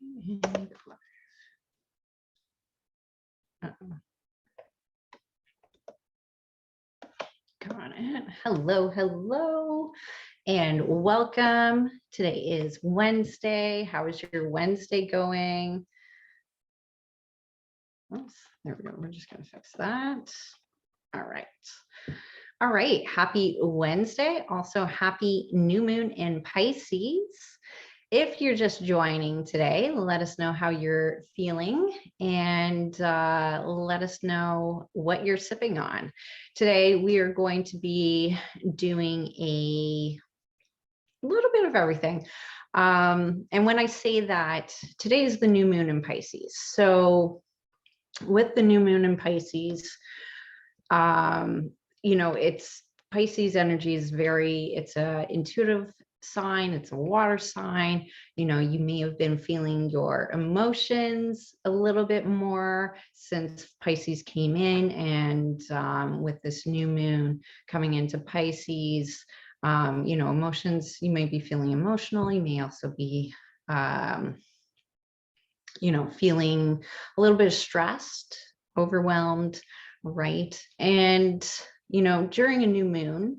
Got it. Hello, hello, and welcome. Today is Wednesday. How is your Wednesday going? Oops, there we go. We're just going to fix that. All right. All right. Happy Wednesday. Also, happy new moon in Pisces. If you're just joining today, let us know how you're feeling and let us know what you're sipping on. Today, we are going to be doing a little bit of everything. And when I say that, today is the new moon in Pisces. So with the new moon in Pisces, it's Pisces energy is it's a intuitive sign, it's a water sign. You may have been feeling your emotions a little bit more since Pisces came in, and with this new moon coming into Pisces, emotions, you may be feeling emotional. You may also be feeling a little bit stressed, overwhelmed, right? And during a new moon,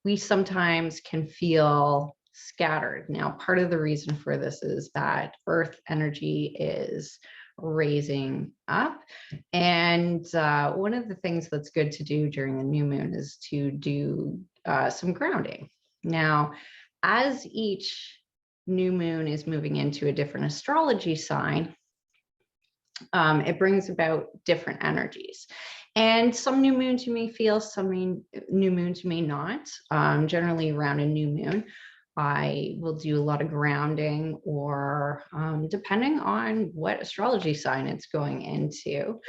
we sometimes can feel scattered. Now, part of the reason for this is that Earth energy is raising up. And one of the things that's good to do during the new moon is to do some grounding. Now, as each new moon is moving into a different astrology sign, it brings about different energies. And some new moons you may feel, some new moons you may not. Generally around a new moon, I will do a lot of grounding, or depending on what astrology sign it's going into.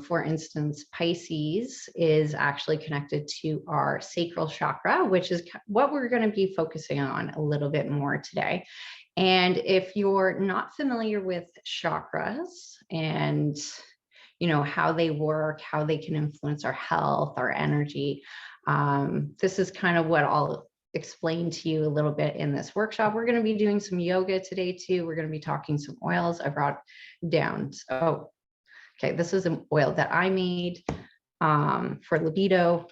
For instance, Pisces is actually connected to our sacral chakra, which is what we're going to be focusing on a little bit more today. And if you're not familiar with chakras and how they work, how they can influence our health, our energy, this is kind of what I'll explain to you a little bit in this workshop. We're going to be doing some yoga today too. We're going to be talking some oils I brought down. So, okay, this is an oil that I made for libido.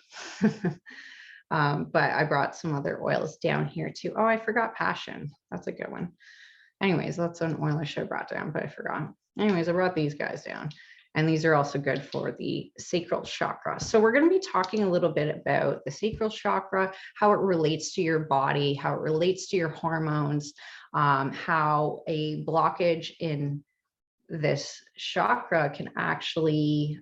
But I brought some other oils down here too. Oh, I forgot passion. That's a good one. Anyways, that's an oil I should have brought down, but I forgot. Anyways, I brought these guys down. And these are also good for the sacral chakra. So we're going to be talking a little bit about the sacral chakra, how it relates to your body, how it relates to your hormones, how a blockage in this chakra can actually,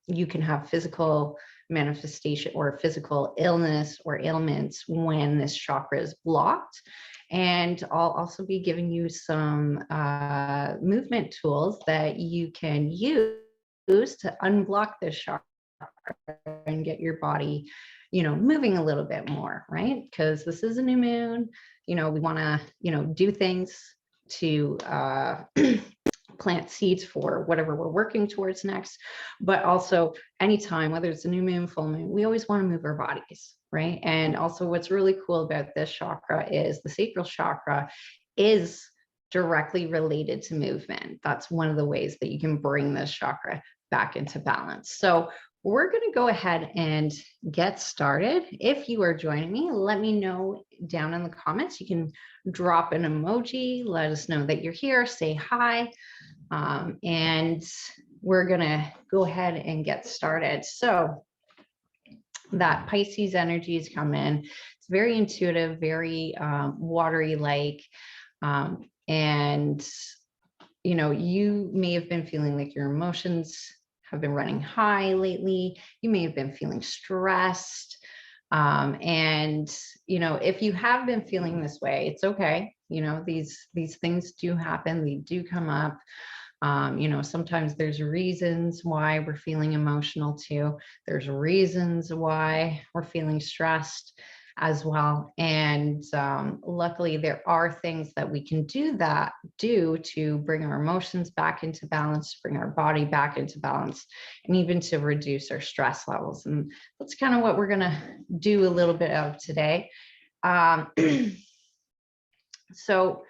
you can have physical manifestation or physical illness or ailments when this chakra is blocked. And I'll also be giving you some movement tools that you can use to unblock this chakra and get your body, moving a little bit more, right? Because this is a new moon. We want to, do things to plant seeds for whatever we're working towards next. But also anytime, whether it's a new moon, full moon, we always want to move our bodies, right? And also what's really cool about this chakra is the sacral chakra is directly related to movement. That's one of the ways that you can bring this chakra back into balance. So we're going to go ahead and get started. If you are joining me, let me know down in the comments. You can drop an emoji, let us know that you're here, say hi, and we're going to go ahead and get started. So that Pisces energy is coming. It's very intuitive, very watery like, and you may have been feeling like your emotions have been running high lately. You may have been feeling stressed. And, if you have been feeling this way, it's okay. These things do happen. They do come up. Sometimes there's reasons why we're feeling emotional too. There's reasons why we're feeling stressed as well. And luckily there are things that we can do to bring our emotions back into balance, to bring our body back into balance, and even to reduce our stress levels. And that's kind of what we're going to do a little bit of today. So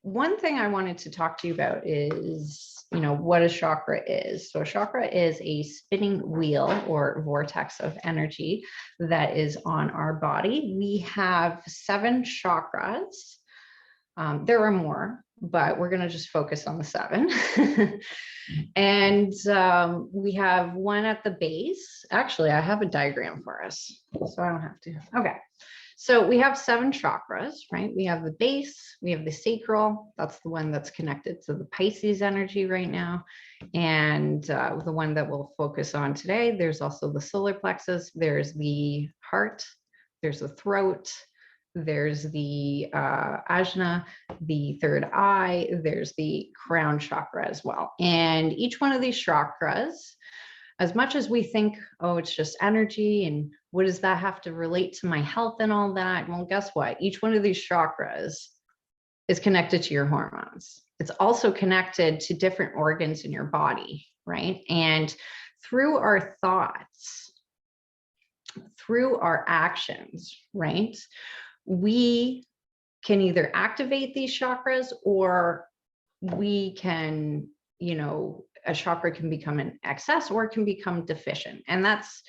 one thing I wanted to talk to you about is, what a chakra is. So a chakra is a spinning wheel or vortex of energy that is on our body. We have 7 chakras. There are more, but we're going to just focus on the 7. And we have one at the base. Actually, I have a diagram for us, so I don't have to. Okay. So we have 7 chakras, right? We have the base, we have the sacral. That's the one that's connected to the Pisces energy right now. And the one that we'll focus on today, there's also the solar plexus, there's the heart, there's the throat, there's the ajna, the third eye, there's the crown chakra as well. And each one of these chakras, as much as we think, oh, it's just energy and what does that have to relate to my health and all that? Well, guess what? Each one of these chakras is connected to your hormones. It's also connected to different organs in your body, right? And through our thoughts, through our actions, right, we can either activate these chakras or we can, a chakra can become an excess or it can become deficient. And that's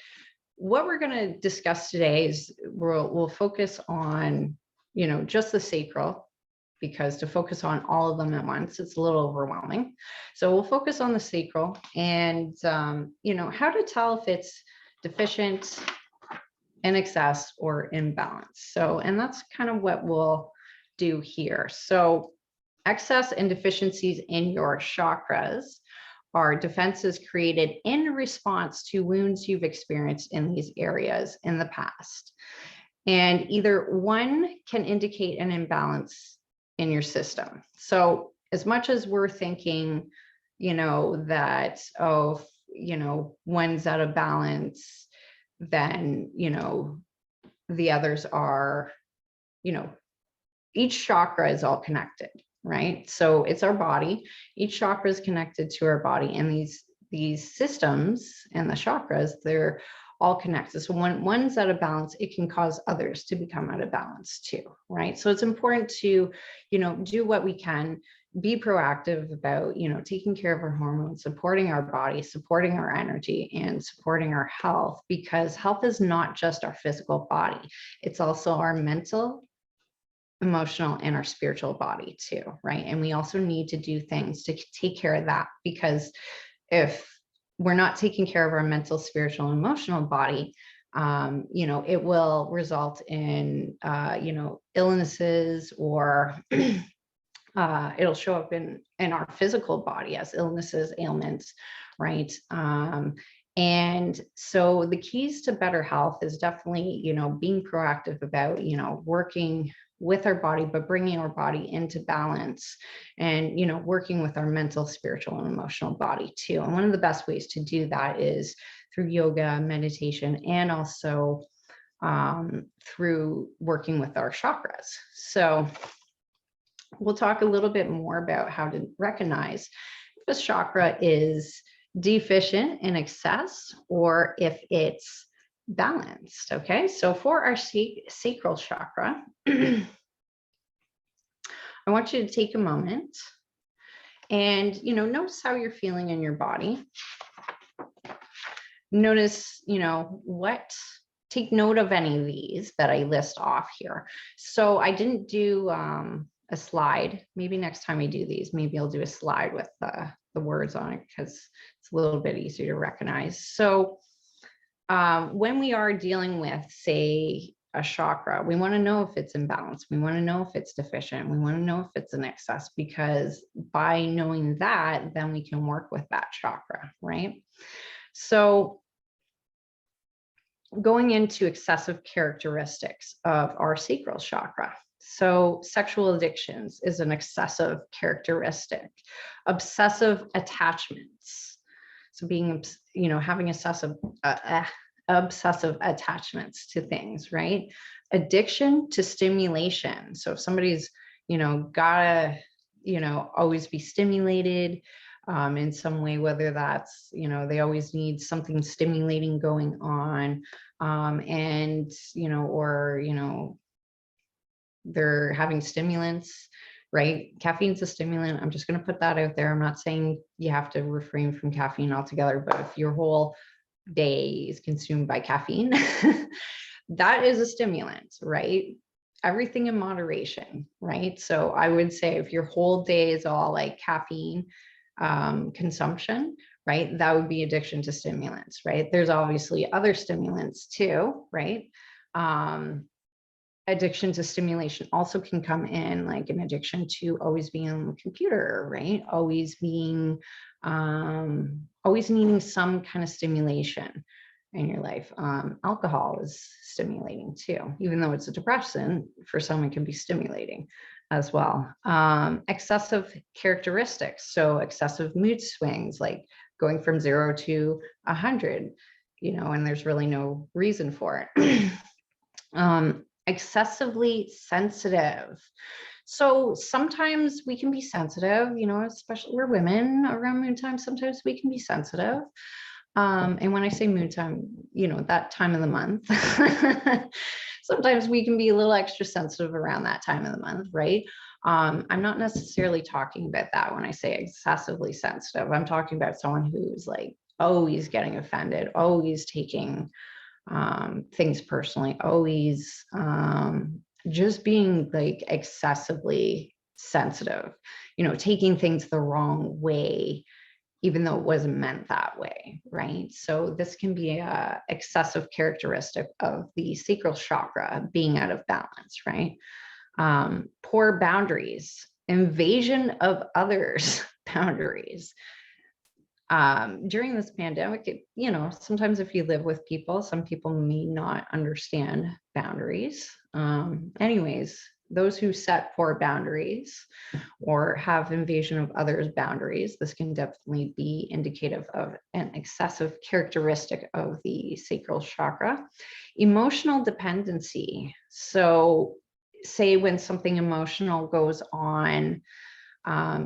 what we're going to discuss today. Is we'll focus on, just the sacral, because to focus on all of them at once, it's a little overwhelming. So we'll focus on the sacral and, how to tell if it's deficient, in excess, or imbalance. So, and that's kind of what we'll do here. So excess and deficiencies in your chakras are defenses created in response to wounds you've experienced in these areas in the past. And either one can indicate an imbalance in your system. So as much as we're thinking, that, oh, one's out of balance, then, the others are, each chakra is all connected, right? So it's our body. Each chakra is connected to our body, and these systems and the chakras, they're all connected. So when one's out of balance, it can cause others to become out of balance too, right? So it's important to, do what we can, be proactive about, taking care of our hormones, supporting our body, supporting our energy, and supporting our health, because health is not just our physical body. It's also our mental, emotional, and our spiritual body too, right? And we also need to do things to take care of that, because if we're not taking care of our mental, spiritual, and emotional body, it will result in, illnesses, or it'll show up in our physical body as illnesses, ailments, right? And so the keys to better health is definitely, being proactive about, working with our body, but bringing our body into balance, and, working with our mental, spiritual, and emotional body too. And one of the best ways to do that is through yoga, meditation, and also through working with our chakras. So we'll talk a little bit more about how to recognize if a chakra is deficient, in excess, or if it's balanced. Okay, so for our sacral chakra, I want you to take a moment and, notice how you're feeling in your body. Notice, take note of any of these that I list off here. So I didn't do a slide. Maybe next time I do these, maybe I'll do a slide with the words on it, because it's a little bit easier to recognize. So when we are dealing with, say, a chakra, we want to know if it's imbalanced. We want to know if it's deficient. We want to know if it's in excess, because by knowing that, then we can work with that chakra, right? So going into excessive characteristics of our sacral chakra. So sexual addictions is an excessive characteristic. Obsessive attachments. So being, having obsessive attachments to things, right? Addiction to stimulation. So if somebody's, gotta, always be stimulated in some way, whether that's, they always need something stimulating going on, and, or, they're having stimulants, right? Caffeine's a stimulant. I'm just going to put that out there. I'm not saying you have to refrain from caffeine altogether, but if your whole day is consumed by caffeine, that is a stimulant, right? Everything in moderation, right? So I would say if your whole day is all like caffeine consumption, right, that would be addiction to stimulants, right? There's obviously other stimulants too, right? Addiction to stimulation also can come in like an addiction to always being on the computer, right? Always being, always needing some kind of stimulation in your life. Alcohol is stimulating too, even though it's a depressant, for some it can be stimulating as well. Excessive characteristics, so excessive mood swings, like going from 0 to 100, you know, and there's really no reason for it. Excessively sensitive. So sometimes we can be sensitive, you know, especially we're women around moon time. Sometimes we can be sensitive. And when I say moon time, you know, that time of the month, sometimes we can be a little extra sensitive around that time of the month, right? I'm not necessarily talking about that when I say excessively sensitive. I'm talking about someone who's like always getting offended, always taking things personally, always just being like excessively sensitive, you know, taking things the wrong way, even though it wasn't meant that way, right? So this can be a excessive characteristic of the sacral chakra being out of balance, right? Poor boundaries, invasion of others' boundaries. During this pandemic, you know, sometimes if you live with people, some people may not understand boundaries. Anyways, those who set poor boundaries or have invasion of others' boundaries, this can definitely be indicative of an excessive characteristic of the sacral chakra. Emotional dependency. So say when something emotional goes on,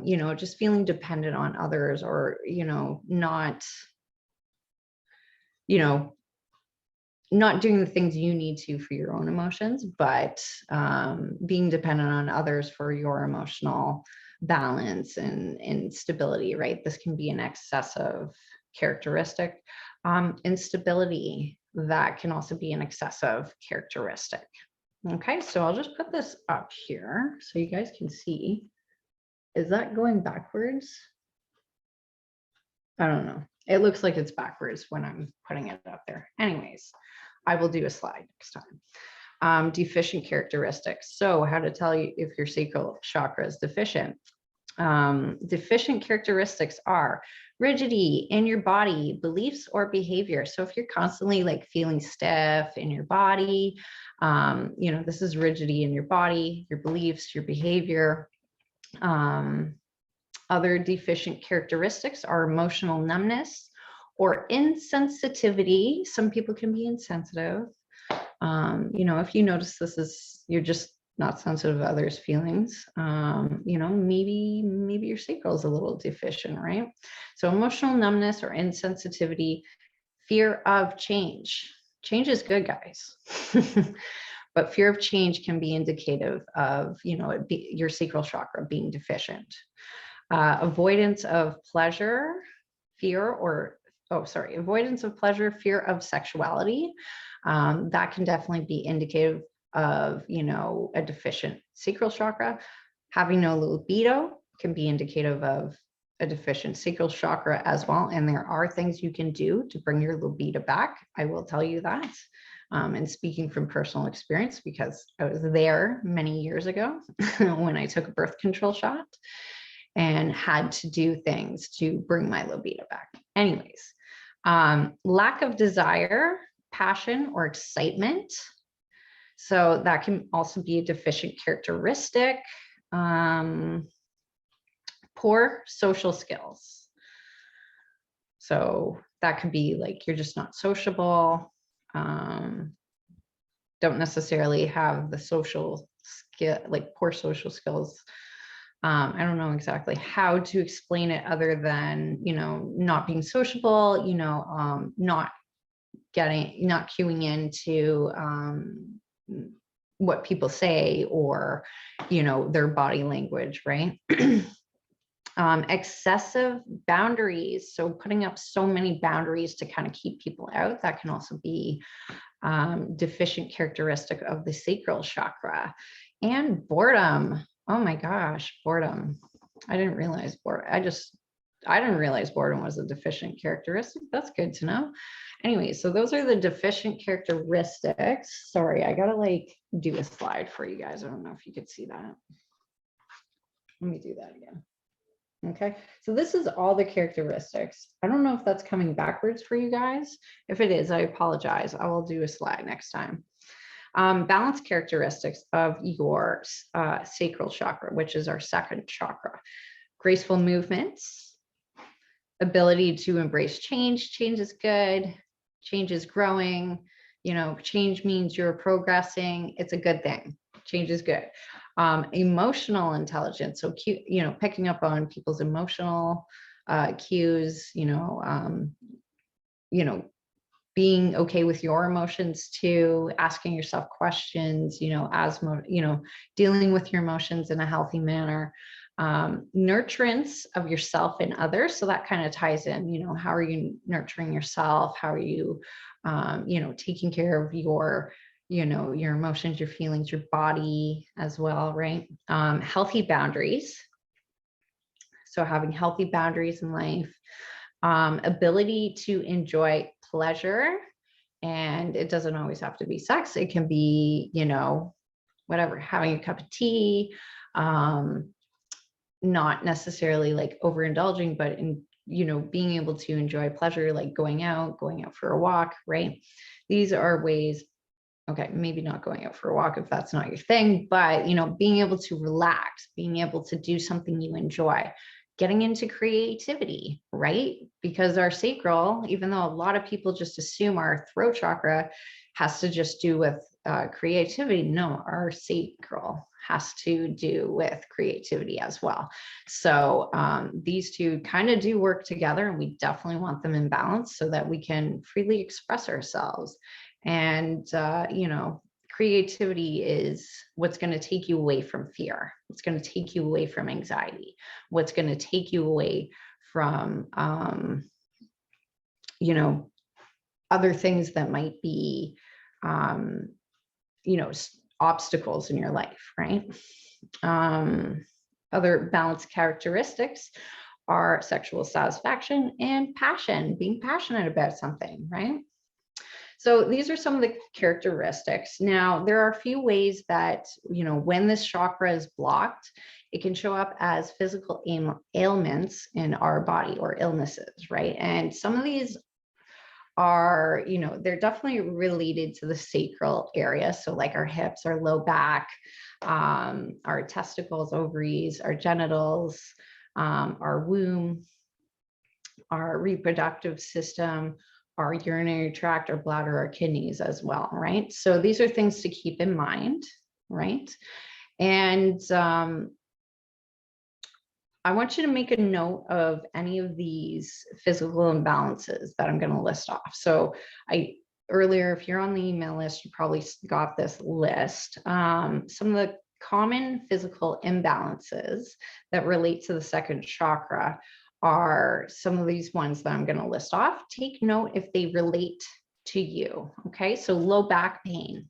you know, just feeling dependent on others, or, you know, not doing the things you need to for your own emotions, but being dependent on others for your emotional balance and stability, right? This can be an excessive characteristic. Instability, that can also be an excessive characteristic. Okay, so I'll just put this up here so you guys can see. Is that going backwards? I don't know. It looks like it's backwards when I'm putting it up there. Anyways, I will do a slide next time. Deficient characteristics. So how to tell you if your sacral chakra is deficient. Deficient characteristics are rigidity in your body, beliefs or behavior. So if you're constantly like feeling stiff in your body, you know, this is rigidity in your body, your beliefs, your behavior. Other deficient characteristics are emotional numbness or insensitivity. Some people can be insensitive. You know, if you notice this is, you're just not sensitive to others' feelings, you know, maybe your sacral is a little deficient, right? So emotional numbness or insensitivity, fear of change. Change is good, guys. But fear of change can be indicative of, you know, your sacral chakra being deficient. Avoidance of pleasure, avoidance of pleasure, fear of sexuality. That can definitely be indicative of, you know, a deficient sacral chakra. Having no libido can be indicative of a deficient sacral chakra as well. And there are things you can do to bring your libido back. I will tell you that. And speaking from personal experience, because I was there many years ago when I took a birth control shot and had to do things to bring my libido back. Anyways, lack of desire, passion, or excitement. So that can also be a deficient characteristic. Poor social skills. So that could be like you're just not sociable, don't necessarily have the social skill, like poor social skills. I don't know exactly how to explain it other than, you know, not being sociable, you know, not queuing into what people say or, you know, their body language, right? Excessive boundaries. So putting up so many boundaries to kind of keep people out, that can also be deficient characteristic of the sacral chakra. And boredom. Oh my gosh, boredom. I didn't realize boredom. I didn't realize boredom was a deficient characteristic. That's good to know. Anyway, so those are the deficient characteristics. Sorry, I gotta like do a slide for you guys. I don't know if you could see that. Let me do that again. Okay, so this is all the characteristics. I don't know if that's coming backwards for you guys. If it is, I apologize. I will do a slide next time. Balance characteristics of your sacral chakra, which is our second chakra. Graceful movements, ability to embrace change. Change is good. Change is growing. You know, change means you're progressing. It's a good thing. Change is good. Emotional intelligence. So, you know, picking up on people's emotional cues, you know, being okay with your emotions too, asking yourself questions, you know, dealing with your emotions in a healthy manner. Nurturance of yourself and others. So that kind of ties in, you know, how are you nurturing yourself? How are you, you know, taking care of your, you know, your emotions, your feelings, your body as well, right? Healthy boundaries. So having healthy boundaries in life, ability to enjoy pleasure, and it doesn't always have to be sex. It can be, you know, whatever, having a cup of tea, not necessarily like overindulging, but in, you know, being able to enjoy pleasure, like going out for a walk, right? These are ways, okay, maybe not going out for a walk if that's not your thing, but, you know, being able to relax, being able to do something you enjoy, getting into creativity, right? Because our sacral, even though a lot of people just assume our throat chakra has to just do with creativity, no, our sacral has to do with creativity as well. So these two kind of do work together, and we definitely want them in balance so that we can freely express ourselves. And, you know, creativity is what's going to take you away from fear. It's going to take you away from anxiety. What's going to take you away from, you know, other things that might be, you know, obstacles in your life, right? Other balance characteristics are sexual satisfaction and passion, being passionate about something, right? So these are some of the characteristics. Now, there are a few ways that, you know, when this chakra is blocked, it can show up as physical ailments in our body or illnesses, right? And some of these are, you know, they're definitely related to the sacral area. So like our hips, our low back, our testicles, ovaries, our genitals, our womb, our reproductive system, our urinary tract, our bladder, our kidneys as well, right? So these are things to keep in mind, right? And I want you to make a note of any of these physical imbalances that I'm going to list off. So earlier, if you're on the email list, you probably got this list. Some of the common physical imbalances that relate to the second chakra are some of these ones that I'm going to list off. Take note if they relate to you. Okay, so low back pain,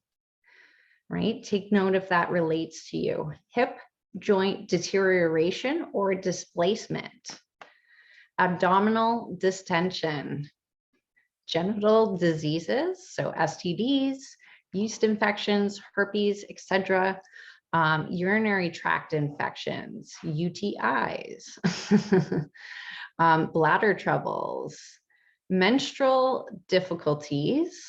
right? Take note if that relates to you. Hip joint deterioration or displacement, abdominal distension, genital diseases, so STDs, yeast infections, herpes, etc., urinary tract infections, UTIs, bladder troubles, menstrual difficulties,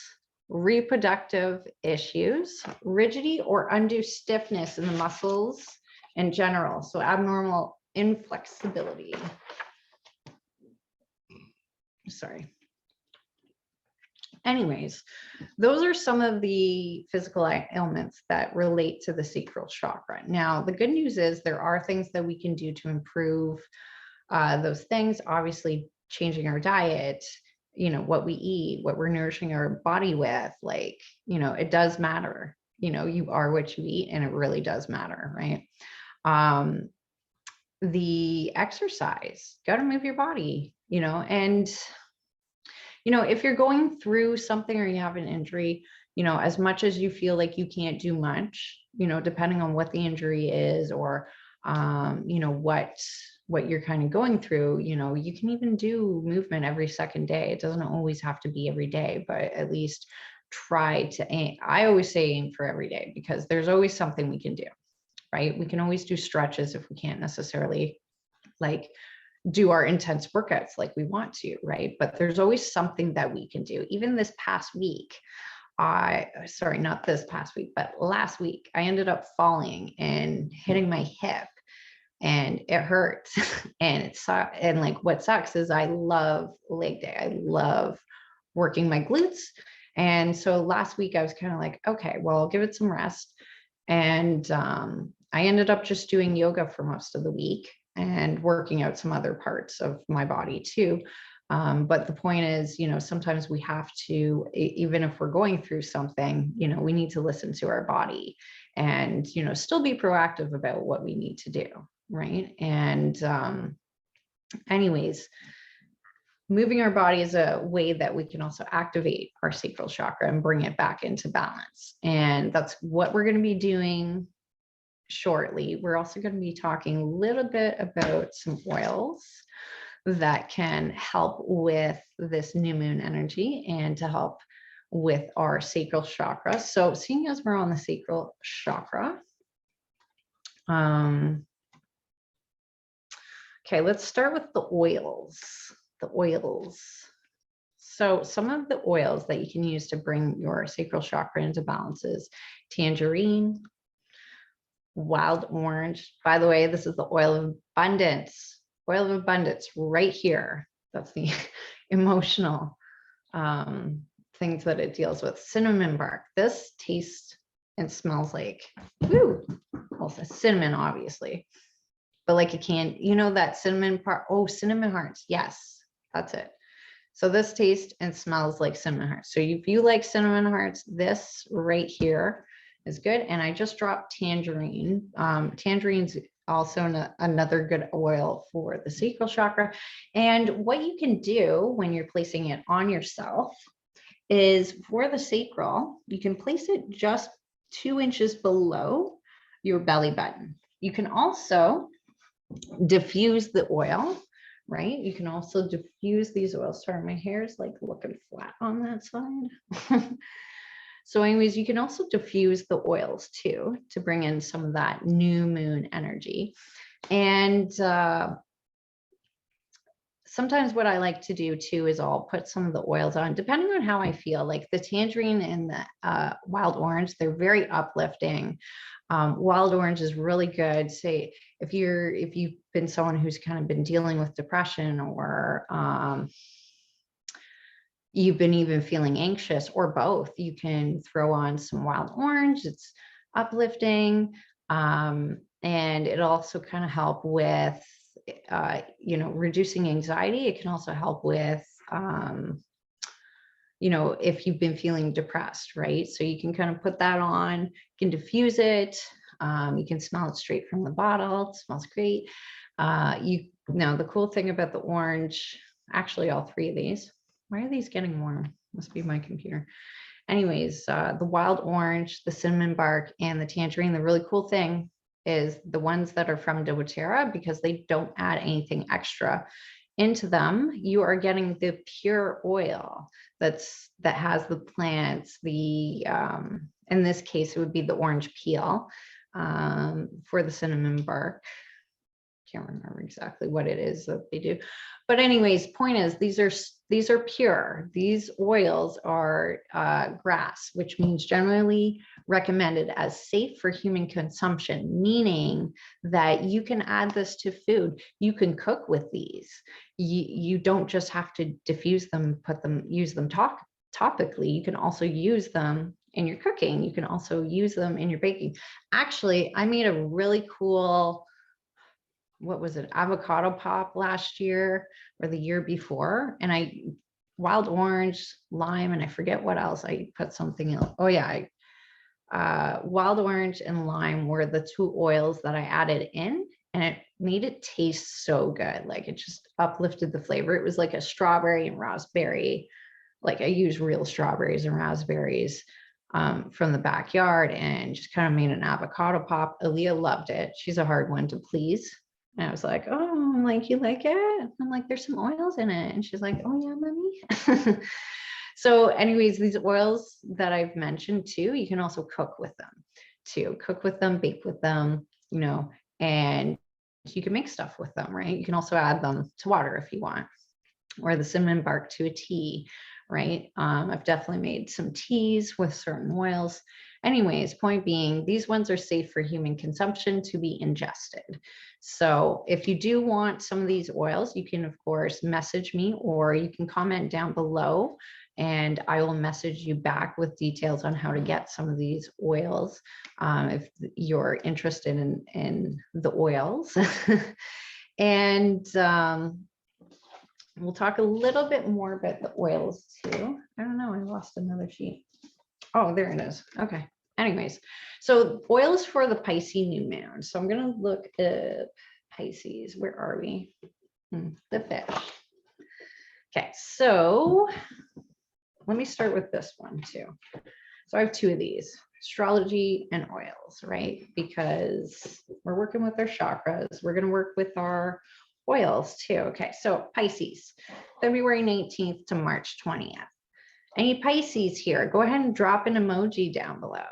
reproductive issues, rigidity or undue stiffness in the muscles in general, so abnormal inflexibility. Sorry. Anyways, those are some of the physical ailments that relate to the sacral chakra. Now, the good news is there are things that we can do to improve those things. Obviously, changing our diet, you know, what we eat, what we're nourishing our body with, like, you know, it does matter. you are what you eat, and it really does matter, right? The exercise, got to move your body, and if you're going through something or you have an injury, as much as you feel like you can't do much, depending on what the injury is, or what you're kind of going through, you can even do movement every second day. It doesn't always have to be every day, but at least try to aim. I always say aim for every day, because there's always something we can do, right? We can always do stretches if we can't necessarily like do our intense workouts like we want to, right? But there's always something that we can do. Even this past week, not this past week, but last week, I ended up falling and hitting my hip, and it hurts. And and like, what sucks is I love leg day. I love working my glutes. And so last week I was kind of like, okay, well, I'll give it some rest. And I ended up just doing yoga for most of the week and working out some other parts of my body too. But the point is, sometimes we have to, even if we're going through something, we need to listen to our body and, still be proactive about what we need to do. Right. And anyways, moving our body is a way that we can also activate our sacral chakra and bring it back into balance. And that's what we're going to be doing shortly. We're also going to be talking a little bit about some oils that can help with this new moon energy and to help with our sacral chakra. So seeing as we're on the sacral chakra, okay, let's start with the oils. The oils. So some of the oils that you can use to bring your sacral chakra into balance is tangerine, wild orange. By the way, this is the oil of abundance. Oil of abundance right here. That's the emotional things that it deals with. Cinnamon bark. This tastes and smells like, also cinnamon, obviously. But like a can, that cinnamon part. Oh, cinnamon hearts. Yes, that's it. So this tastes and smells like cinnamon hearts. So if you like cinnamon hearts, this right here is good. And I just dropped tangerine. Tangerine's also another good oil for the sacral chakra. And what you can do when you're placing it on yourself is, for the sacral, you can place it just 2 inches below your belly button. You can also diffuse the oil, right? You can also diffuse these oils. Sorry, my hair is like looking flat on that side. So anyways, you can also diffuse the oils too, to bring in some of that new moon energy. And sometimes what I like to do too is I'll put some of the oils on, depending on how I feel. Like the tangerine and the wild orange, they're very uplifting. Wild orange is really good. Say if you've been someone who's kind of been dealing with depression, or you've been even feeling anxious, or both, you can throw on some wild orange. It's uplifting. And it'll also kind of help with, reducing anxiety. It can also help with, if you've been feeling depressed, right? So you can kind of put that on, you can diffuse it. You can smell it straight from the bottle. It smells great. The cool thing about the orange, actually all 3 of these, why are these getting warm? Must be my computer. Anyways, the wild orange, the cinnamon bark, and the tangerine. The really cool thing is the ones that are from doTERRA, because they don't add anything extra into them. You are getting the pure oil that has the plants, in this case, it would be the orange peel for the cinnamon bark. Can't remember exactly what it is that they do. But anyways, point is, these are pure. These oils are grass, which means generally recommended as safe for human consumption, meaning that you can add this to food. You can cook with these. You don't just have to diffuse them, use them topically. You can also use them in your cooking. You can also use them in your baking. Actually, I made a really cool, what was it, avocado pop last year or the year before, and wild orange, lime, and I forget what else. I put something else. Oh yeah, wild orange and lime were the two oils that I added in, and it made it taste so good. Like it just uplifted the flavor. It was like a strawberry and raspberry. Like I use real strawberries and raspberries from the backyard, and just kind of made an avocado pop. Aaliyah loved it. She's a hard one to please. And I was like, oh, I'm like, you like it? I'm like, there's some oils in it. And she's like, oh yeah, mommy. So anyways, these oils that I've mentioned too, you can also cook with them too. Cook with them, bake with them, you know, and you can make stuff with them, right? You can also add them to water if you want, or the cinnamon bark to a tea, right? I've definitely made some teas with certain oils. Anyways, point being, these ones are safe for human consumption to be ingested. So if you do want some of these oils, you can of course message me, or you can comment down below and I will message you back with details on how to get some of these oils if you're interested in the oils. And we'll talk a little bit more about the oils too. I don't know, I lost another sheet. Oh, there it is. Okay. Anyways, so oils for the Pisces new moon. So I'm going to look at Pisces. Where are we? The fish. Okay, so let me start with this one too. So I have two of these, astrology and oils, right? Because we're working with our chakras. We're going to work with our oils too. Okay, so Pisces, February 19th to March 20th. Any Pisces here? Go ahead and drop an emoji down below.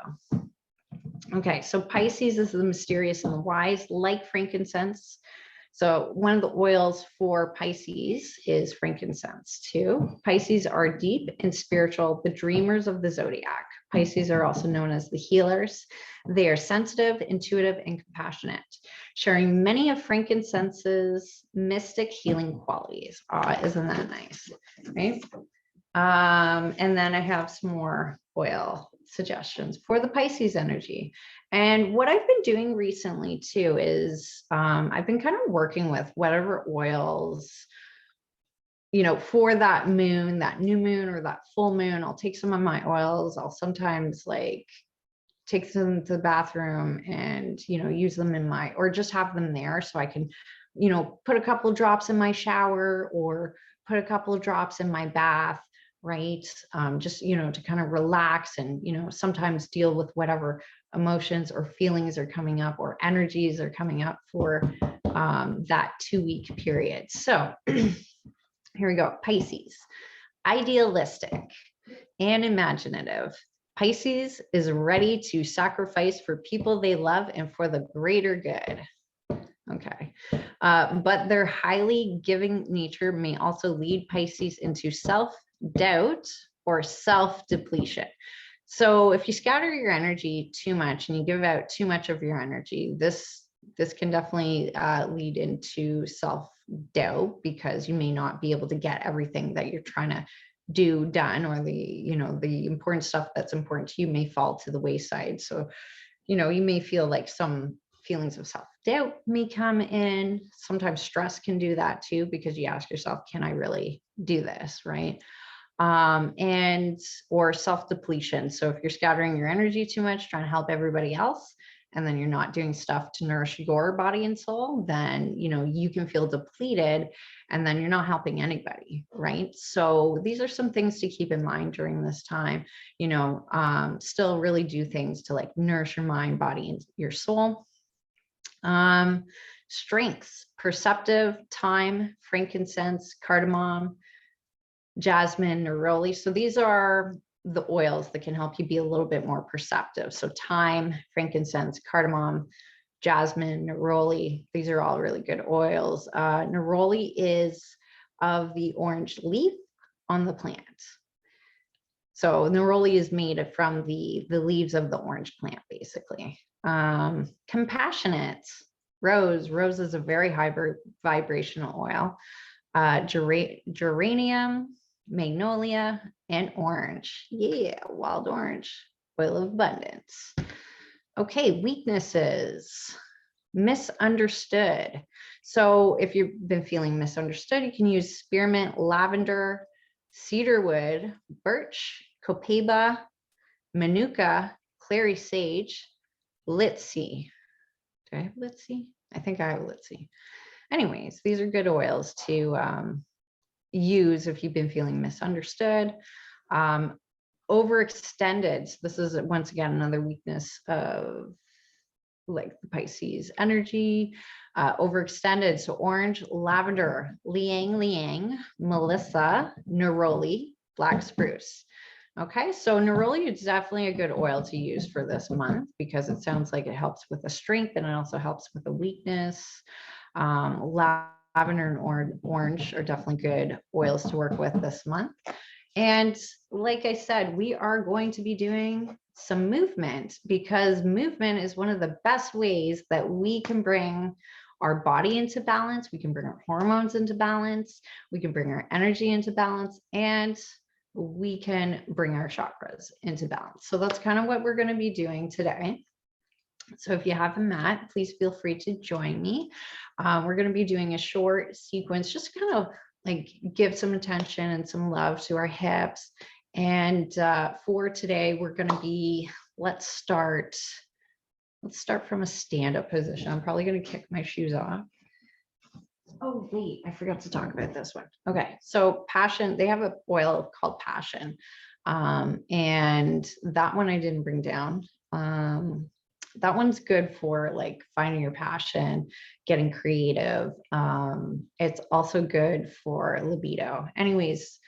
Okay, so Pisces is the mysterious and the wise, like frankincense. So one of the oils for Pisces is frankincense too. Pisces are deep and spiritual, the dreamers of the zodiac. Pisces are also known as the healers. They are sensitive, intuitive, and compassionate, sharing many of frankincense's mystic healing qualities. Isn't that nice, right? And then I have some more oil suggestions for the Pisces energy. And what I've been doing recently too is I've been kind of working with whatever oils, you know, for that moon, that new moon or that full moon. I'll take some of my oils. I'll sometimes like take them to the bathroom and, you know, use them in my, or just have them there so I can, you know, put a couple of drops in my shower or put a couple of drops in my bath, right? Just, you know, to kind of relax and, you know, sometimes deal with whatever emotions or feelings are coming up or energies are coming up for that 2-week period. So here we go. Pisces, idealistic and imaginative. Pisces is ready to sacrifice for people they love and for the greater good. Okay. But their highly giving nature may also lead Pisces into self-doubt or self-depletion. So if you scatter your energy too much and you give out too much of your energy, this can definitely lead into self-doubt, because you may not be able to get everything that you're trying to do done, or the, you know, the important stuff that's important to you may fall to the wayside. So, you know, you may feel like some feelings of self-doubt may come in. Sometimes stress can do that too, because you ask yourself, can I really do this, right? And or self-depletion. So if you're scattering your energy too much, trying to help everybody else, and then you're not doing stuff to nourish your body and soul, then, you know, you can feel depleted and then you're not helping anybody, right? So these are some things to keep in mind during this time. You know, still really do things to like nourish your mind, body, and your soul. Strengths, perceptive, thyme, frankincense, cardamom, jasmine, neroli. So these are the oils that can help you be a little bit more perceptive. So thyme, frankincense, cardamom, jasmine, neroli, these are all really good oils. Neroli is of the orange leaf on the plant. So neroli is made from the leaves of the orange plant, basically. Compassionate, rose is a very high vibrational oil. Geranium, magnolia, and orange. Yeah, wild orange, oil of abundance. Okay, weaknesses, misunderstood. So if you've been feeling misunderstood, you can use spearmint, lavender, cedarwood, birch, copaiba, manuka, clary sage, Litsi. Do I have Litsi? I think I have Litsi. Anyways, these are good oils to use if you've been feeling misunderstood, overextended. So this is once again another weakness of like the Pisces energy, overextended. So orange, lavender, liang liang, melissa, neroli, black spruce. Okay, so neroli is definitely a good oil to use for this month because it sounds like it helps with the strength and it also helps with the weakness. Lavender and orange are definitely good oils to work with this month. And like I said, we are going to be doing some movement because movement is one of the best ways that we can bring our body into balance. We can bring our hormones into balance. We can bring our energy into balance, and we can bring our chakras into balance. So that's kind of what we're going to be doing today. So if you have a mat, please feel free to join me. We're going to be doing a short sequence, just kind of like give some attention and some love to our hips. And for today, we're going to be, let's start from a stand-up position. I'm probably going to kick my shoes off. Oh, wait, I forgot to talk about this one. Okay, so passion, they have an oil called passion. And that one I didn't bring down. That one's good for like finding your passion, getting creative. It's also good for libido. Anyways,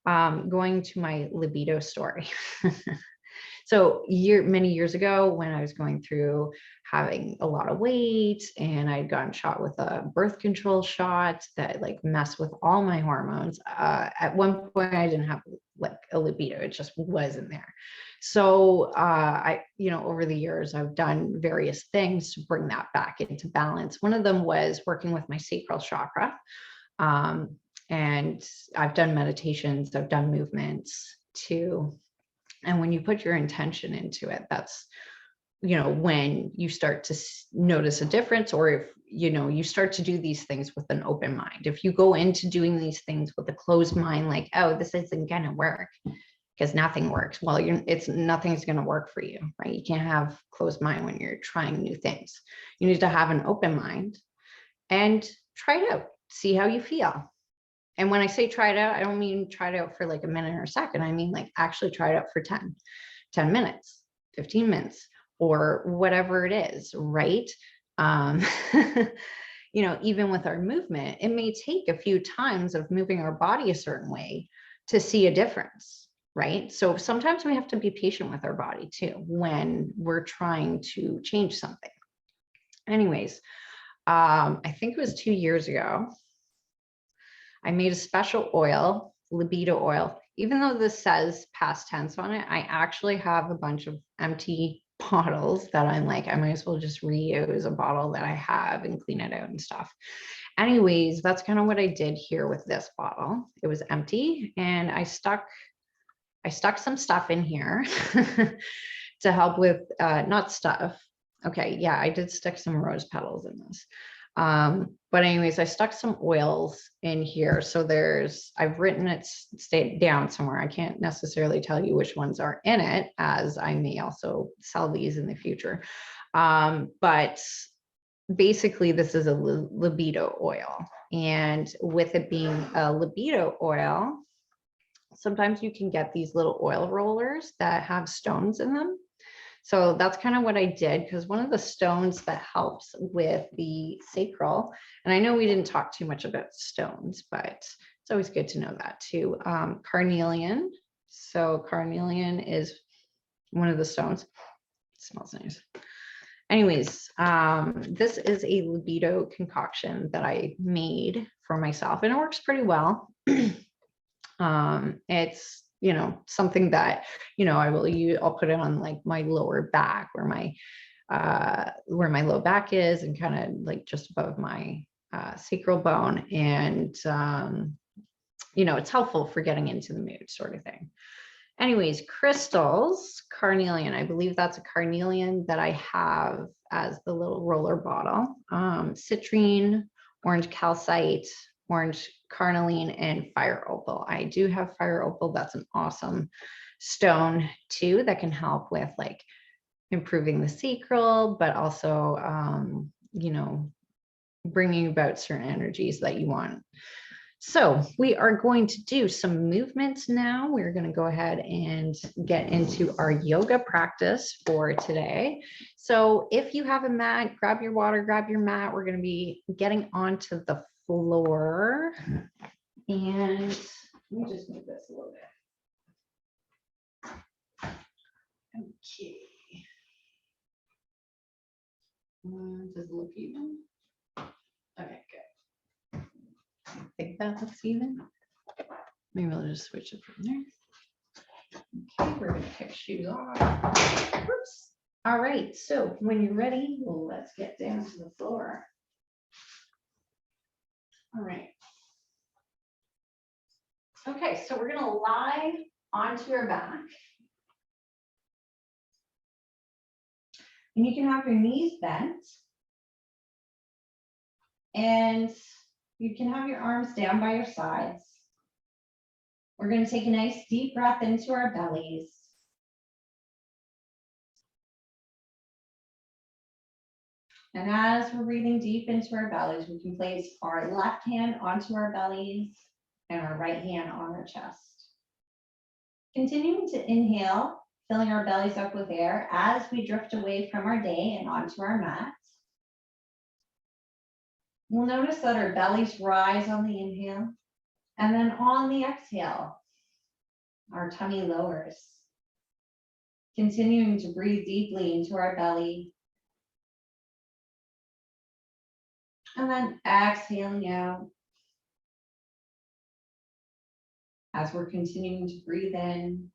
going to my libido story. So many years ago when I was going through having a lot of weight and I'd gotten shot with a birth control shot that like messed with all my hormones. At one point I didn't have like a libido. It just wasn't there. So over the years, I've done various things to bring that back into balance. One of them was working with my sacral chakra. And I've done meditations, I've done movements too. And when you put your intention into it, that's, when you start to notice a difference, or if, you start to do these things with an open mind. If you go into doing these things with a closed mind, like, oh, this isn't going to work because nothing works. Well, nothing's going to work for you, right? You can't have closed mind when you're trying new things. You need to have an open mind and try it out, see how you feel. And when I say try it out, I don't mean try it out for like a minute or a second. I mean, like actually try it out for 10 minutes, 15 minutes, or whatever it is, right? Even with our movement, it may take a few times of moving our body a certain way to see a difference, right? So sometimes we have to be patient with our body too, when we're trying to change something. Anyways, I think it was 2 years ago, I made a special oil, Libido Oil. Even though this says past tense on it, I actually have a bunch of empty bottles that I'm like, I might as well just reuse a bottle that I have and clean it out and stuff. Anyways, that's kind of what I did here with this bottle. It was empty and I stuck some stuff in here to help with, not stuff. Okay, yeah, I did stick some rose petals in this. But anyways, I stuck some oils in here. So I've written it down somewhere. I can't necessarily tell you which ones are in it, as I may also sell these in the future. But basically this is a libido oil. And with it being a libido oil, sometimes you can get these little oil rollers that have stones in them. So that's kind of what I did, because one of the stones that helps with the sacral, and I know we didn't talk too much about stones, but it's always good to know that too. Carnelian. So carnelian is one of the stones. It smells nice. Anyways, this is a libido concoction that I made for myself, and it works pretty well. It's something that, I will use. I'll put it on like my lower back where my low back is, and kind of like just above my sacral bone. And, it's helpful for getting into the mood sort of thing. Anyways, crystals, carnelian. I believe that's a carnelian that I have as the little roller bottle. Citrine, orange calcite, orange carnelian, and fire opal. I do have fire opal. That's an awesome stone too that can help with like improving the sacral, but also, you know, bringing about certain energies that you want. So we are going to do some movements now. We're going to go ahead and get into our yoga practice for today. So if you have a mat, grab your water, grab your mat. We're going to be getting onto the floor. And let me just move this a little bit. Okay. Does it look even? Okay, good. I think that looks even. Maybe I'll just switch it from there. Okay, we're going to kick shoes off. Oops. All right, so when you're ready, well, let's get down to the floor. All right. Okay, so we're going to lie onto your back. And you can have your knees bent. And you can have your arms down by your sides. We're going to take a nice deep breath into our bellies. And as we're breathing deep into our bellies, we can place our left hand onto our bellies and our right hand on our chest. Continuing to inhale, filling our bellies up with air as we drift away from our day and onto our mat. We'll notice that our bellies rise on the inhale, and then on the exhale, our tummy lowers. Continuing to breathe deeply into our belly. And then exhaling out. As we're continuing to breathe in,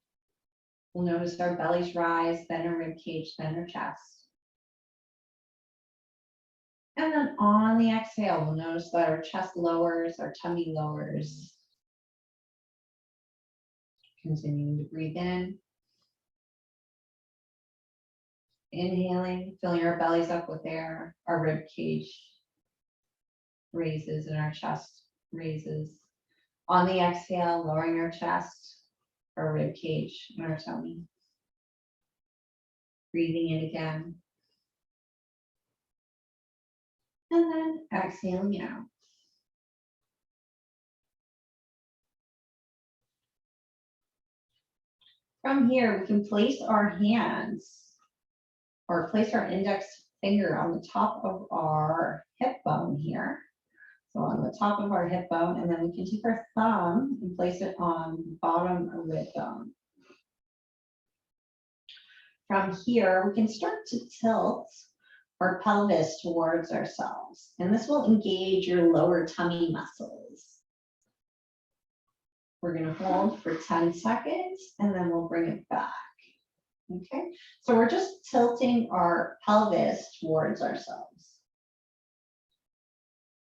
we'll notice our bellies rise, then our rib cage, then our chest. And then on the exhale, we'll notice that our chest lowers, our tummy lowers. Continuing to breathe in. Inhaling, filling our bellies up with air, our rib cage raises and our chest raises. On the exhale, lowering our chest, our rib cage, and our tummy. Breathing in again. And then exhaling out. From here, we can place our hands or place our index finger on the top of our hip bone here. So on the top of our hip bone, and then we can take our thumb and place it on the bottom of rib bone. From here, we can start to tilt our pelvis towards ourselves, and this will engage your lower tummy muscles. We're going to hold for 10 seconds, and then we'll bring it back. Okay, so we're just tilting our pelvis towards ourselves.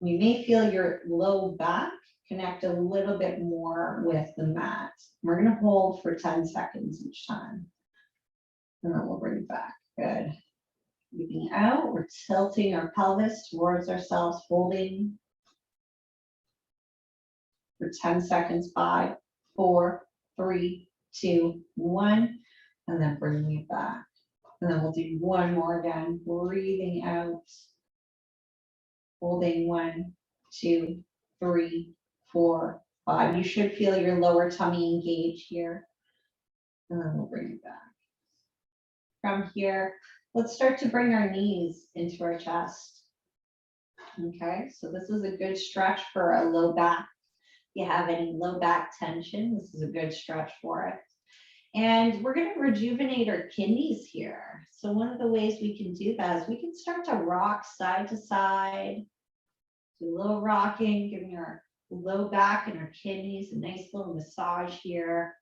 You may feel your low back connect a little bit more with the mat. We're going to hold for 10 seconds each time. And then we'll bring it back. Good. Breathing out, we're tilting our pelvis towards ourselves, holding for 10 seconds. 5, 4, 3, 2, 1. And then bringing it back. And then we'll do one more again. Breathing out. Holding 1, 2, 3, 4, 5. You should feel your lower tummy engage here. And then we'll bring it back. From here, let's start to bring our knees into our chest. Okay, so this is a good stretch for a low back. If you have any low back tension, this is a good stretch for it. And we're going to rejuvenate our kidneys here. So one of the ways we can do that is we can start to rock side to side. Do a little rocking, giving our low back and our kidneys a nice little massage here.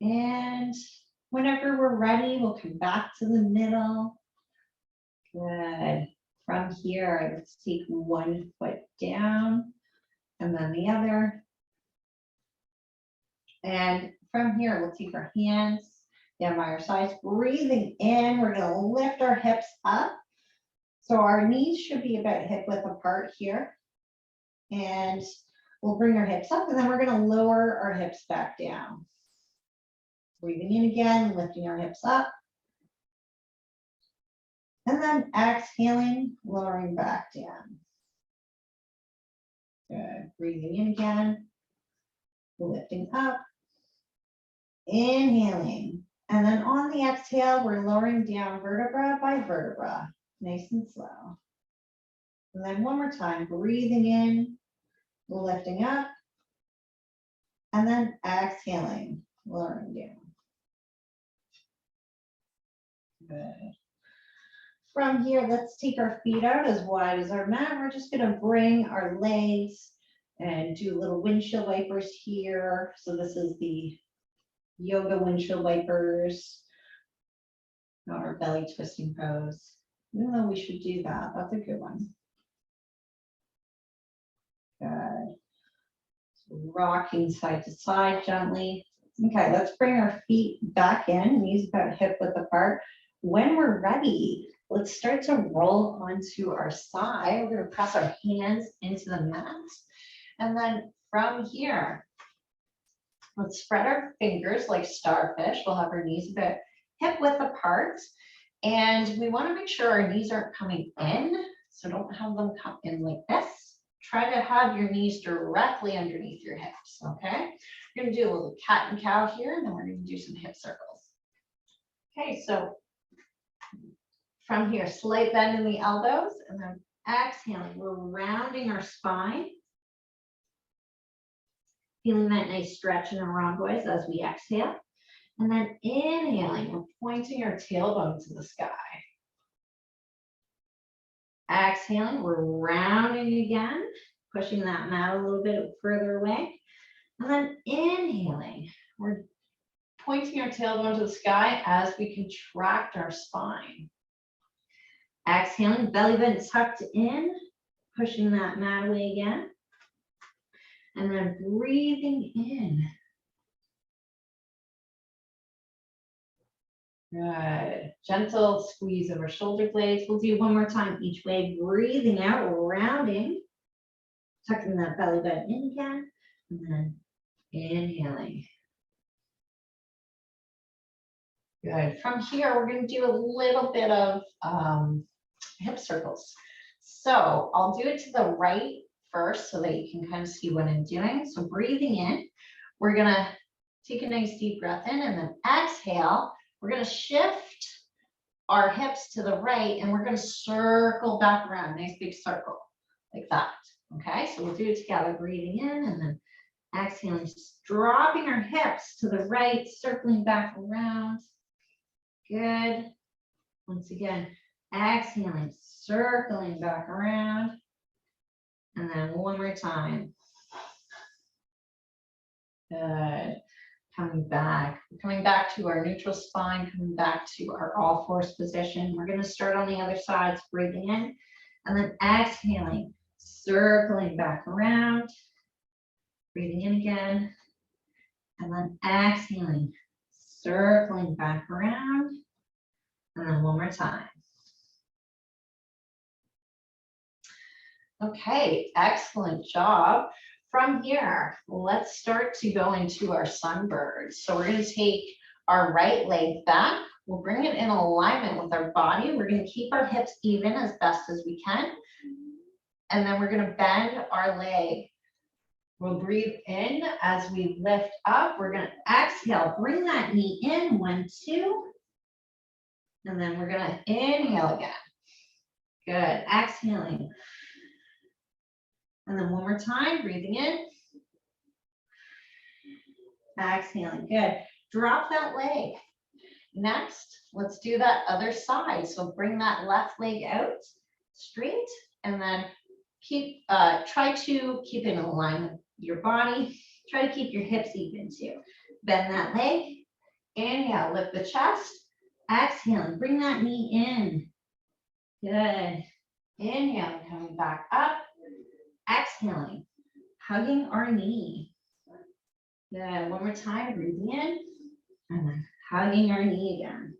And whenever we're ready, we'll come back to the middle. Good. From here, let's take one foot down and then the other. And from here, we'll take our hands down by our sides, breathing in. We're going to lift our hips up. So our knees should be about hip width apart here. And we'll bring our hips up, and then we're going to lower our hips back down. Breathing in again, lifting our hips up. And then exhaling, lowering back down. Good. Breathing in again, lifting up, inhaling. And then on the exhale, we're lowering down vertebra by vertebra, nice and slow. And then one more time, breathing in, lifting up, and then exhaling, lowering down. Good. From here, let's take our feet out as wide as our mat. We're just gonna bring our legs and do little windshield wipers here. So this is the yoga windshield wipers, not our belly twisting pose. Even though we should do that, that's a good one. Good. So rocking side to side gently. Okay, let's bring our feet back in, knees about hip width apart. When we're ready, let's start to roll onto our side. We're going to press our hands into the mat. And then from here, let's spread our fingers like starfish. We'll have our knees about hip width apart. And we want to make sure our knees aren't coming in. So don't have them come in like this. Try to have your knees directly underneath your hips, okay? We're going to do a little cat and cow here, and then we're going to do some hip circles. Okay, so from here, slight bend in the elbows, and then exhaling, we're rounding our spine. Feeling that nice stretch in the rhomboids as we exhale. And then inhaling, we're pointing our tailbone to the sky. Exhaling, we're rounding again, pushing that mat a little bit further away. And then inhaling, we're pointing our tailbone to the sky as we contract our spine. Exhaling, belly button tucked in, pushing that mat away again. And then breathing in. Good. Gentle squeeze of our shoulder blades. We'll do one more time each way. Breathing out, rounding. Tucking that belly button in again. And then inhaling. Good. From here, we're going to do a little bit of hip circles. So I'll do it to the right first so that you can kind of see what I'm doing. So breathing in, we're going to take a nice deep breath in, and then exhale. We're going to shift our hips to the right, and we're going to circle back around, nice big circle like that. Okay, so we'll do it together, breathing in and then exhaling, just dropping our hips to the right, circling back around. Good. Once again, exhaling, circling back around. And then one more time. Good. Coming back to our neutral spine, coming back to our all fours position. We're going to start on the other side, breathing in, and then exhaling, circling back around, breathing in again, and then exhaling, circling back around, and then one more time. Okay, excellent job. From here, let's start to go into our sunbirds. So we're going to take our right leg back. We'll bring it in alignment with our body. We're going to keep our hips even as best as we can. And then we're going to bend our leg. We'll breathe in as we lift up. We're going to exhale, bring that knee in, 1, 2. And then we're going to inhale again. Good, exhaling. And then one more time, breathing in. Exhaling, good. Drop that leg. Next, let's do that other side. So bring that left leg out straight, and then try to keep it in alignment with your body. Try to keep your hips even too. Bend that leg. Inhale, lift the chest. Exhaling, bring that knee in. Good. Inhale, coming back up. Exhaling, hugging our knee. Good. One more time, breathing in, and then hugging our knee again.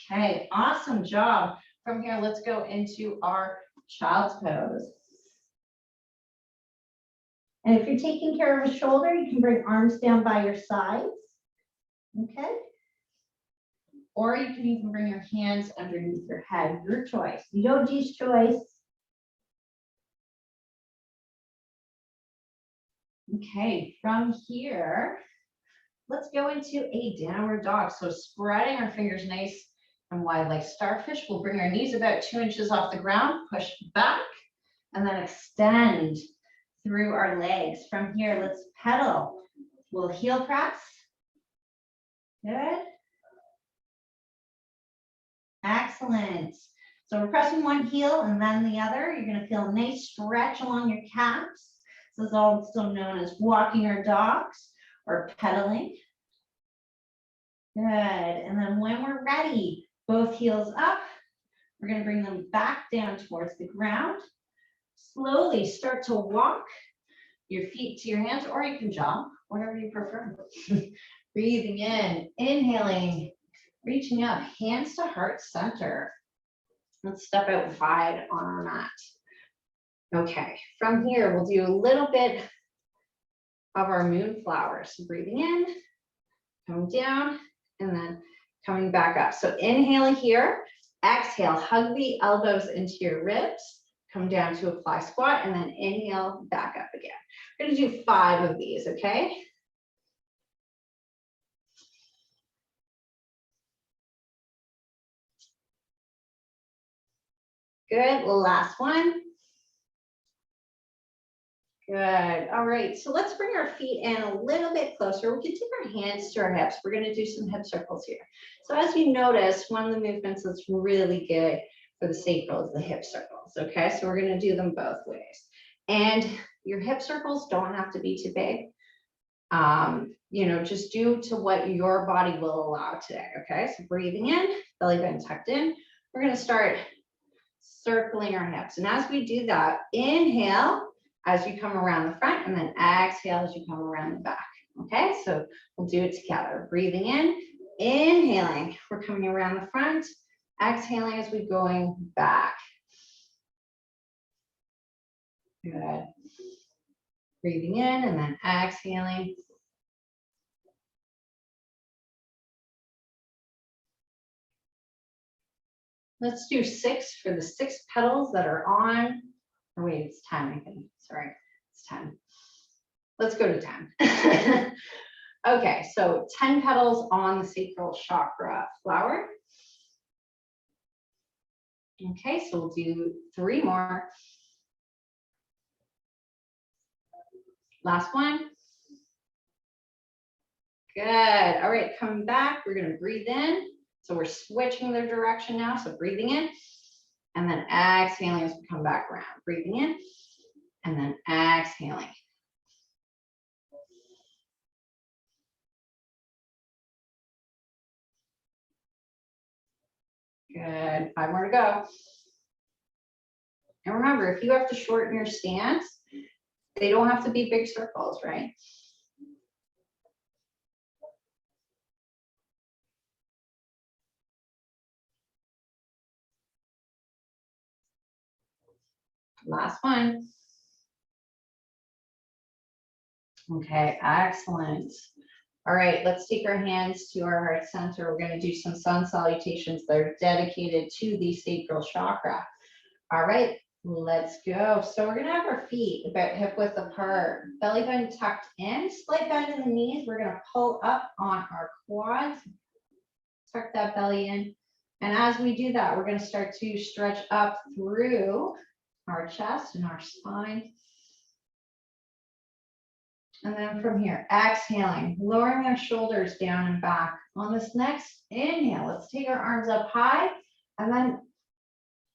Okay, awesome job. from here, let's go into our child's pose. And if you're taking care of a shoulder, you can bring arms down by your sides. Okay. Or you can even bring your hands underneath your head, your choice. Yogi's choice. Okay, from here, let's go into a downward dog. So spreading our fingers nice and wide like starfish. We'll bring our knees about 2 inches off the ground, push back, and then extend through our legs. From here, let's pedal. We'll heel press. Good. Excellent. So we're pressing one heel and then the other. You're going to feel a nice stretch along your calves. This is also known as walking our dogs or pedaling. Good. And then when we're ready, both heels up. We're going to bring them back down towards the ground. Slowly start to walk your feet to your hands, or you can jump, whatever you prefer. Breathing in, inhaling, reaching up, hands to heart center. Let's step out wide on our mat. Okay, from here, we'll do a little bit of our moonflower. So breathing in, coming down, and then coming back up. So inhaling here, exhale, hug the elbows into your ribs, come down to a fly squat, and then inhale, back up again. We're gonna do 5 of these, okay? Good, last one. Good, all right, so let's bring our feet in a little bit closer. We can take our hands to our hips. We're gonna do some hip circles here. So as you notice, one of the movements that's really good for the sacral is the hip circles, okay? So we're gonna do them both ways. And your hip circles don't have to be too big. You know, just do to what your body will allow today, okay? So breathing in, belly button tucked in. We're gonna start circling our hips. And as we do that, inhale as you come around the front, and then exhale as you come around the back, okay? So we'll do it together. Breathing in, inhaling, we're coming around the front, exhaling as we're going back. Good. Breathing in and then exhaling. Let's do 6 for the 6 petals that are on, or wait, it's 10, I think, sorry, it's 10. Let's go to 10. Okay, so 10 petals on the sacral chakra flower. Okay, so we'll do 3 more. Last one. Good, all right, coming back, we're gonna breathe in. So we're switching the direction now, so breathing in, and then exhaling as we come back around. Breathing in, and then exhaling. Good, 5 more to go. And remember, if you have to shorten your stance, they don't have to be big circles, right? Last one. Okay, excellent. All right, let's take our hands to our heart center. We're going to do some sun salutations that are dedicated to the sacral chakra. All right, let's go. So we're going to have our feet about hip width apart, belly button tucked in, slight bend in the knees. We're going to pull up on our quads, tuck that belly in. And as we do that, we're going to start to stretch up through our chest and our spine. And then from here, exhaling, lowering our shoulders down and back. On this next inhale, let's take our arms up high and then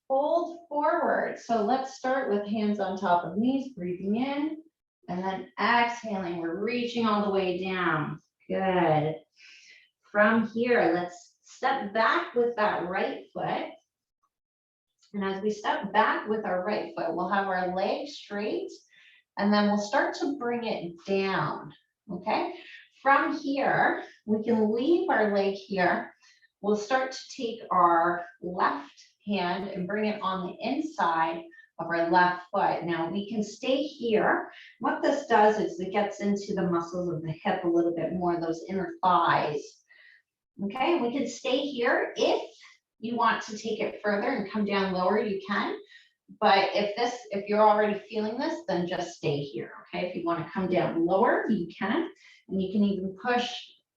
fold forward. So let's start with hands on top of knees, breathing in, and then exhaling. We're reaching all the way down. Good. From here, let's step back with that right foot. And as we step back with our right foot, we'll have our legs straight, and then we'll start to bring it down, okay? From here, we can leave our leg here. We'll start to take our left hand and bring it on the inside of our left foot. Now we can stay here. What this does is it gets into the muscles of the hip a little bit more, those inner thighs. Okay, we can stay here. If you want to take it further and come down lower, you can. But if you're already feeling this, then just stay here. Okay, if you want to come down lower, you can. And you can even push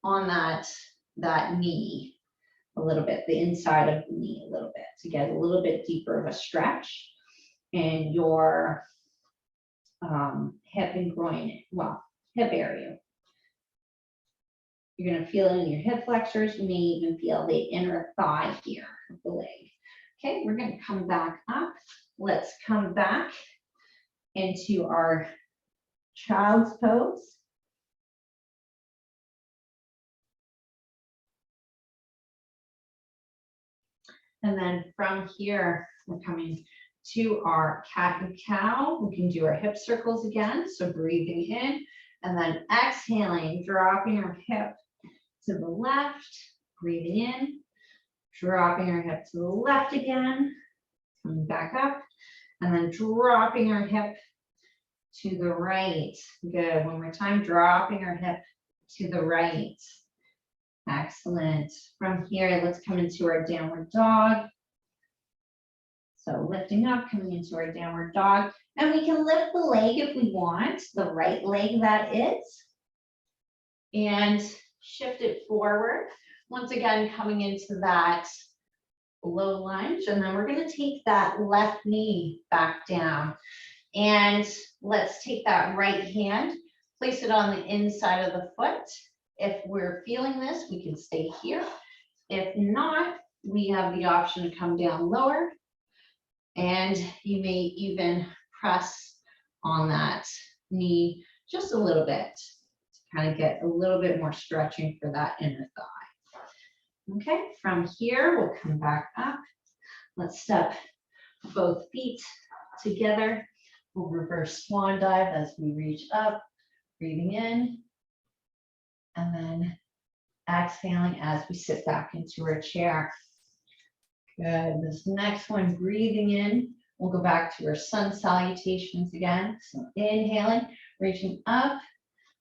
on that knee a little bit, the inside of the knee a little bit, to get a little bit deeper of a stretch in your hip and groin, well, hip area. You're going to feel it in your hip flexors. You may even feel the inner thigh here of the leg. Okay, we're going to come back up. Let's come back into our child's pose. And then from here, we're coming to our cat and cow. We can do our hip circles again. So breathing in and then exhaling, dropping our hip to the left, breathing in, dropping our hip to the left again, coming back up, and then dropping our hip to the right. Good. One more time, dropping our hip to the right. Excellent. From here, let's come into our downward dog. So lifting up, coming into our downward dog. And we can lift the leg if we want, the right leg that is, and shift it forward. Once again, coming into that low lunge. And then we're going to take that left knee back down. And let's take that right hand, place it on the inside of the foot. If we're feeling this, we can stay here. If not, we have the option to come down lower. And you may even press on that knee just a little bit to kind of get a little bit more stretching for that inner thigh. Okay, from here, we'll come back up. Let's step both feet together. We'll reverse swan dive as we reach up, breathing in, and then exhaling as we sit back into our chair. Good. This next one, breathing in, we'll go back to our sun salutations again. So inhaling, reaching up,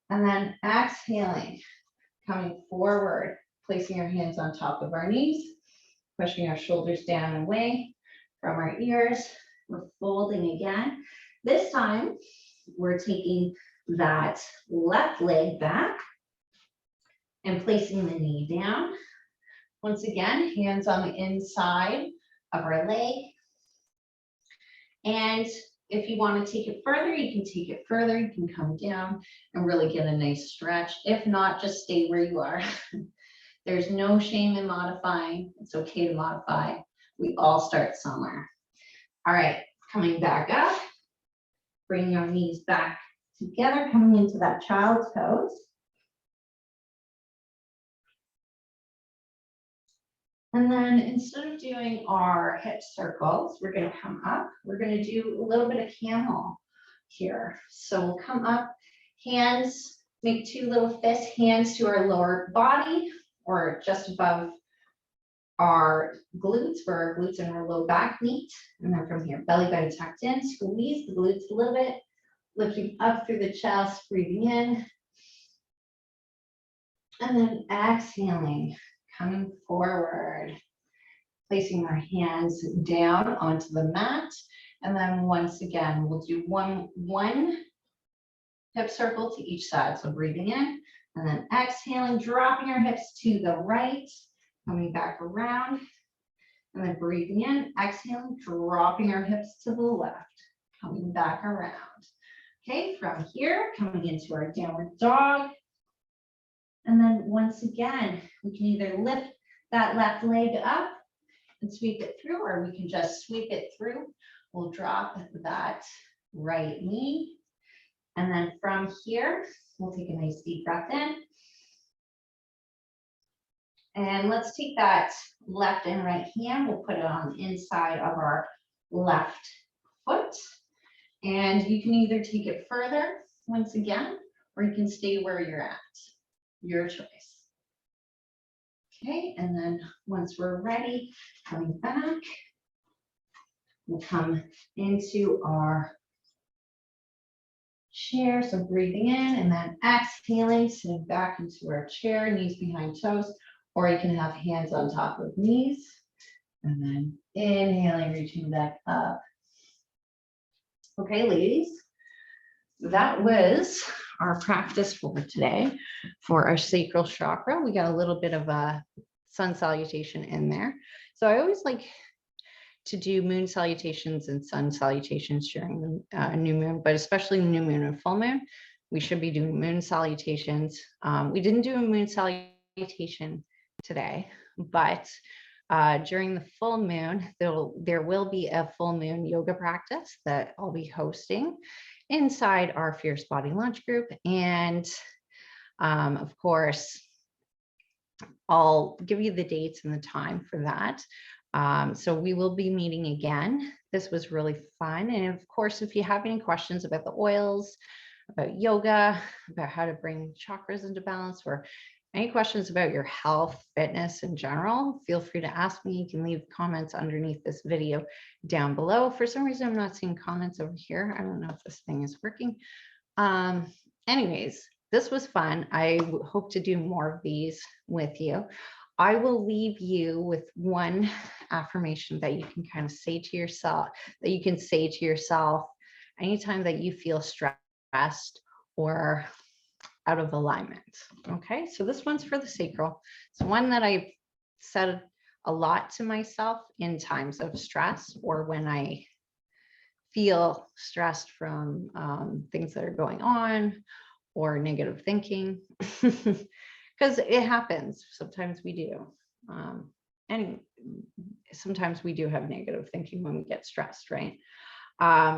and then exhaling, coming forward, placing our hands on top of our knees, pushing our shoulders down and away from our ears. We're folding again. This time, we're taking that left leg back and placing the knee down. Once again, hands on the inside of our leg. And if you want to take it further, you can take it further. You can come down and really get a nice stretch. If not, just stay where you are. There's no shame in modifying. It's okay to modify. We all start somewhere. All right, coming back up, bringing our knees back together, coming into that child's pose. And then instead of doing our hip circles, we're going to come up. We're going to do a little bit of camel here. So we'll come up, hands, make two little fists, hands to our lower body or just above our glutes, where our glutes and our low back meet. And then from here, belly button tucked in, squeeze the glutes a little bit, lifting up through the chest, breathing in. And then exhaling, coming forward, placing our hands down onto the mat. And then once again, we'll do one hip circle to each side. So breathing in and then exhaling, dropping our hips to the right, coming back around, and then breathing in, exhaling, dropping our hips to the left, coming back around. Okay, from here, coming into our downward dog. And then once again, we can either lift that left leg up and sweep it through, or we can just sweep it through. We'll drop that right knee. And then from here, we'll take a nice deep breath in. And let's take that left and right hand. We'll put it on the inside of our left foot. And you can either take it further, once again, or you can stay where you're at. Your choice. Okay, and then once we're ready, coming back, We'll come into our chair. So breathing in and then exhaling, sitting back into our chair, knees behind toes, or you can have hands on top of knees. And then inhaling, reaching back up. Okay, ladies, that was our practice for today for our sacral chakra. We got a little bit of a sun salutation in there. So I always like to do moon salutations and sun salutations during the new moon, but especially new moon and full moon. We should be doing moon salutations. We didn't do a moon salutation today, but during the full moon, there will be a full moon yoga practice that I'll be hosting inside our Fierce Body Lunch group. And of course, I'll give you the dates and the time for that. So we will be meeting again. This was really fun. And of course, if you have any questions about the oils, about yoga, about how to bring chakras into balance, or any questions about your health, fitness in general, feel free to ask me. You can leave comments underneath this video down below. For some reason, I'm not seeing comments over here. I don't know if this thing is working. Anyways, this was fun. I hope to do more of these with you. I will leave you with one affirmation that you can kind of say to yourself, anytime that you feel stressed or out of alignment. Okay, so this one's for the sacral. It's one that I've said a lot to myself in times of stress or when I feel stressed from things that are going on or negative thinking, because it happens. Sometimes we do. And sometimes we do have negative thinking when we get stressed, right?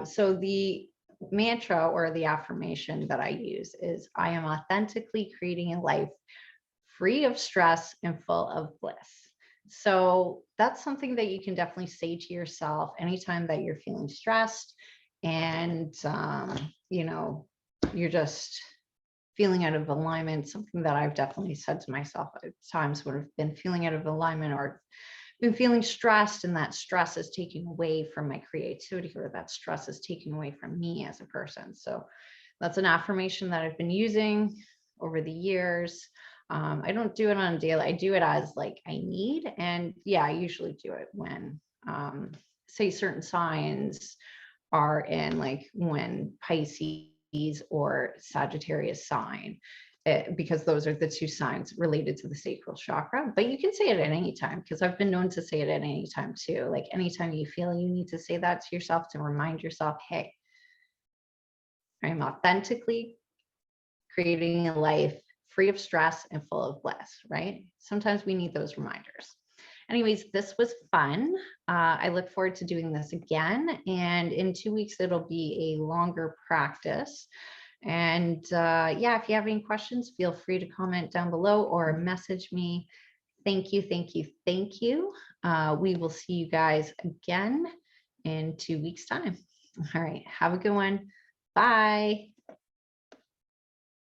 So the mantra or the affirmation that I use is, I am authentically creating a life free of stress and full of bliss. So that's something that you can definitely say to yourself anytime that you're feeling stressed and, you know, you're just feeling out of alignment. Something that I've definitely said to myself at times when I've been feeling out of alignment or been feeling stressed, and that stress is taking away from my creativity, or that stress is taking away from me as a person. So that's an affirmation that I've been using over the years. I don't do it on a daily, I do it as like I need. And yeah, I usually do it when, say certain signs are in, like when Pisces or Sagittarius sign, because those are the two signs related to the sacral chakra. But you can say it at any time, because I've been known to say it at any time too. Like anytime you feel you need to say that to yourself to remind yourself, hey, I'm authentically creating a life free of stress and full of bliss, right? Sometimes we need those reminders. Anyways, this was fun. I look forward to doing this again. And in 2 weeks, it'll be a longer practice. And yeah, if you have any questions, feel free to comment down below or message me. Thank you, thank you, thank you. We will see you guys again in 2 weeks' time. All right, have a good one. Bye.